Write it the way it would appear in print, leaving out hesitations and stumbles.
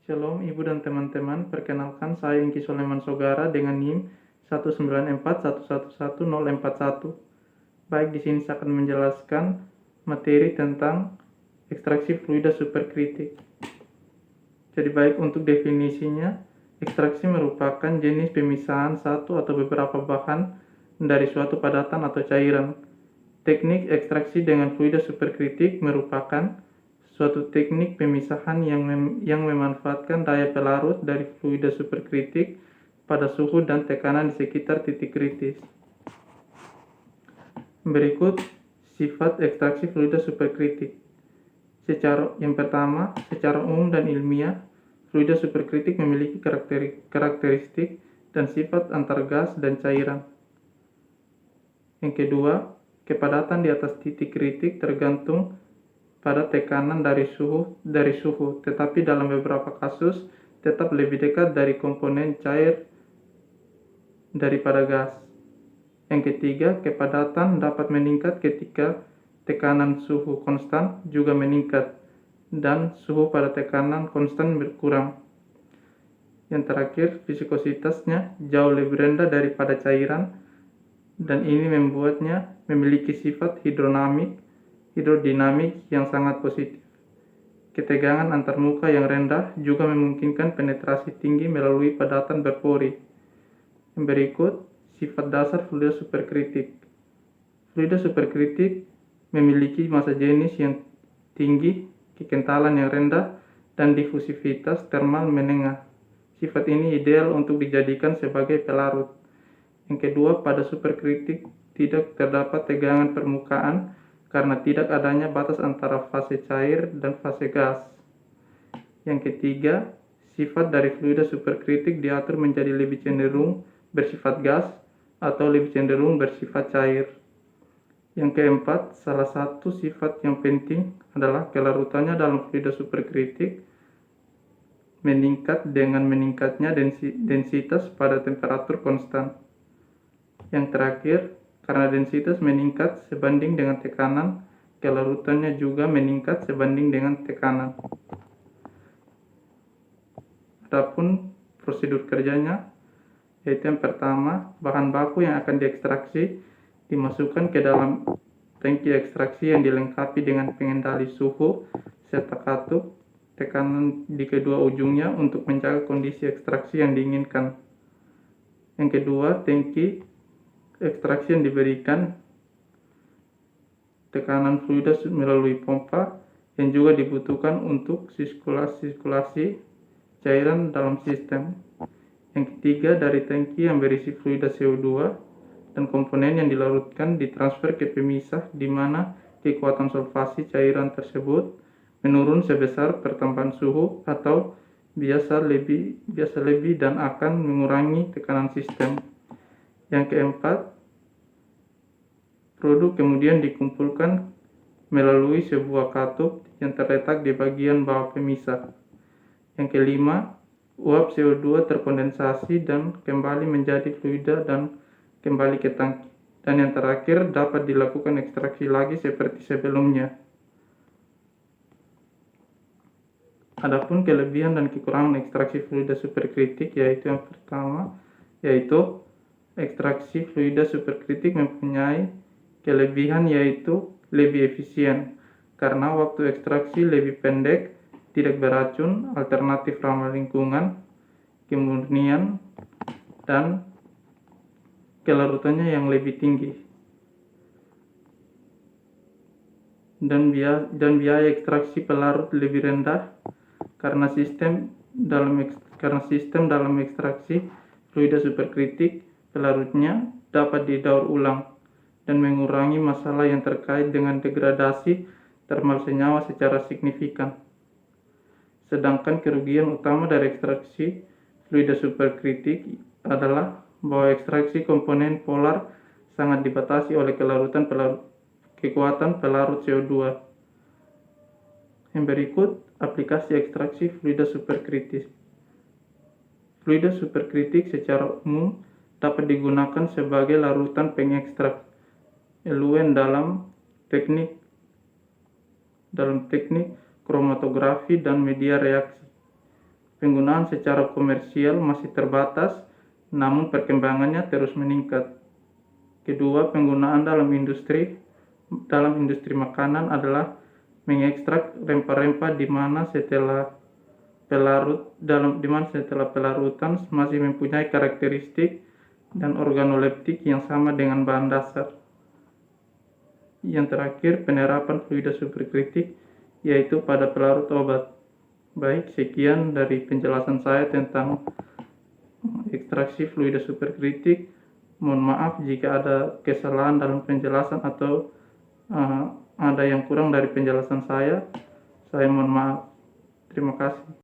Shalom Ibu dan teman-teman, perkenalkan saya Ingki Soleman Sogara dengan NIM 194111041. Baik, di sini saya akan menjelaskan materi tentang ekstraksi fluida superkritik. Jadi baik, untuk definisinya, ekstraksi merupakan jenis pemisahan satu atau beberapa bahan dari suatu padatan atau cairan. Teknik ekstraksi dengan fluida superkritik merupakan suatu teknik pemisahan yang memanfaatkan daya pelarut dari fluida superkritik pada suhu dan tekanan di sekitar titik kritis. Berikut sifat ekstraksi fluida superkritik. Yang pertama, secara umum dan ilmiah, fluida superkritik memiliki karakteristik dan sifat antar gas dan cairan. Yang kedua, kepadatan di atas titik kritik tergantung pada tekanan dari suhu, tetapi dalam beberapa kasus tetap lebih dekat dari komponen cair daripada gas. Yang ketiga, kepadatan dapat meningkat ketika tekanan suhu konstan juga meningkat dan suhu pada tekanan konstan berkurang. Yang terakhir, viskositasnya jauh lebih rendah daripada cairan dan ini membuatnya memiliki sifat hidrodinamik yang sangat positif. Ketegangan antarmuka yang rendah juga memungkinkan penetrasi tinggi melalui padatan berpori. Yang berikut, sifat dasar fluida superkritik. Fluida superkritik memiliki massa jenis yang tinggi, kekentalan yang rendah, dan difusivitas termal menengah. Sifat ini ideal untuk dijadikan sebagai pelarut. Yang kedua, pada superkritik tidak terdapat tegangan permukaan karena tidak adanya batas antara fase cair dan fase gas. Yang ketiga, sifat dari fluida superkritik diatur menjadi lebih cenderung bersifat gas atau lebih cenderung bersifat cair. Yang keempat, salah satu sifat yang penting adalah kelarutannya dalam fluida superkritik meningkat dengan meningkatnya densitas pada temperatur konstan. Yang terakhir, karena densitas meningkat sebanding dengan tekanan, kelarutannya juga meningkat sebanding dengan tekanan. Adapun prosedur kerjanya, yaitu yang pertama, bahan baku yang akan diekstraksi dimasukkan ke dalam tangki ekstraksi yang dilengkapi dengan pengendali suhu serta katup tekanan di kedua ujungnya untuk menjaga kondisi ekstraksi yang diinginkan. Yang kedua, tangki ekstraksi yang diberikan tekanan fluida melalui pompa yang juga dibutuhkan untuk sirkulasi cairan dalam sistem. Yang ketiga, dari tangki yang berisi fluida CO2 dan komponen yang dilarutkan ditransfer ke pemisah di mana kekuatan solvasi cairan tersebut menurun sebesar pertambahan suhu atau biasa lebih dan akan mengurangi tekanan sistem. Yang keempat, produk kemudian dikumpulkan melalui sebuah katup yang terletak di bagian bawah pemisah. Yang kelima, uap CO2 terkondensasi dan kembali menjadi fluida dan kembali ke tangki. Dan yang terakhir, dapat dilakukan ekstraksi lagi seperti sebelumnya. Adapun kelebihan dan kekurangan ekstraksi fluida superkritik, yaitu yang pertama, yaitu ekstraksi fluida superkritik mempunyai kelebihan yaitu lebih efisien karena waktu ekstraksi lebih pendek, tidak beracun, alternatif ramah lingkungan, kemurnian, dan kelarutannya yang lebih tinggi. Dan biaya ekstraksi pelarut lebih rendah karena sistem dalam ekstraksi fluida superkritik pelarutnya dapat didaur ulang dan mengurangi masalah yang terkait dengan degradasi termal senyawa secara signifikan. Sedangkan kerugian utama dari ekstraksi fluida superkritik adalah bahwa ekstraksi komponen polar sangat dibatasi oleh kekuatan pelarut CO2. Yang berikut, aplikasi ekstraksi fluida superkritik. Fluida superkritik secara umum dapat digunakan sebagai larutan pengekstrak eluen dalam teknik kromatografi dan media reaksi. Penggunaan secara komersial masih terbatas, namun perkembangannya terus meningkat. Kedua, penggunaan dalam industri makanan adalah mengekstrak rempah-rempah di mana setelah pelarutan masih mempunyai karakteristik dan organoleptik yang sama dengan bahan dasar. Yang terakhir, penerapan fluida superkritik yaitu pada pelarut obat. Baik, sekian dari penjelasan saya tentang ekstraksi fluida superkritik. Mohon maaf jika ada kesalahan dalam penjelasan atau ada yang kurang dari penjelasan saya. Saya mohon maaf. Terima kasih.